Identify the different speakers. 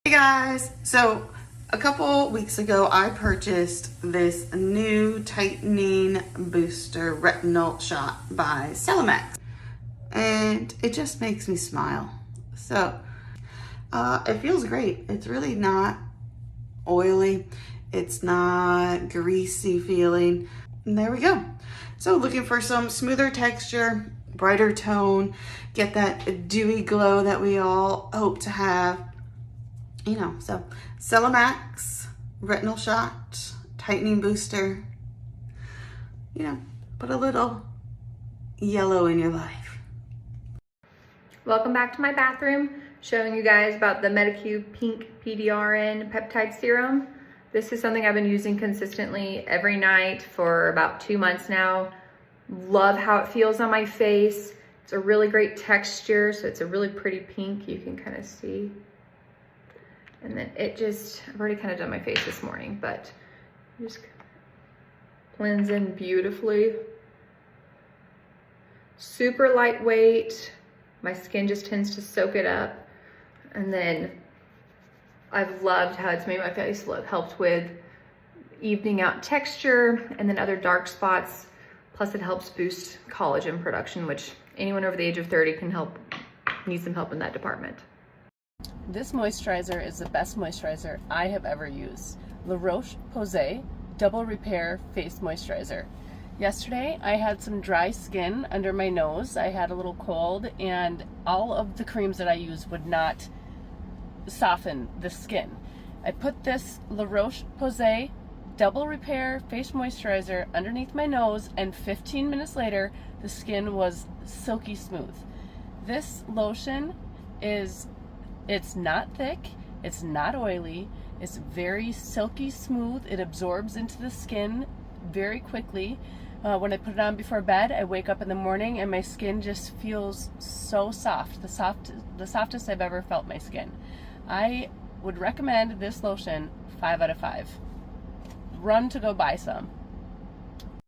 Speaker 1: Hey guys, so a couple weeks ago I purchased this new tightening booster retinol shot by Celemax and it just makes me smile. So it feels great. It's really not oily, it's not greasy feeling, and there we go. So looking for some smoother texture, brighter tone, get that dewy glow that we all hope to have. You know, so Celemax retinol shot, tightening booster, you know, put a little yellow in your life.
Speaker 2: Welcome back to my bathroom, showing you guys about the Medicube Pink PDRN Peptide Serum. This is something I've been using consistently every night for about 2 months now. Love how it feels on my face. It's a really great texture, so it's a really pretty pink, you can kind of see. And then I've already kind of done my face this morning, but it just blends in beautifully. Super lightweight. My skin just tends to soak it up. And then I've loved how it's made my face look, helped with evening out texture and then other dark spots. Plus it helps boost collagen production, which anyone over the age of 30 needs some help in that department.
Speaker 3: This moisturizer is the best moisturizer I have ever used. La Roche-Posay Double Repair Face Moisturizer. Yesterday I had some dry skin under my nose. I had a little cold and all of the creams that I used would not soften the skin. I put this La Roche-Posay Double Repair Face Moisturizer underneath my nose and 15 minutes later the skin was silky smooth. This lotion it's not thick, it's not oily, it's very silky smooth, it absorbs into the skin very quickly. When I put it on before bed, I wake up in the morning and my skin just feels so soft, the softest I've ever felt my skin. I would recommend this lotion 5 out of 5. Run to go buy some.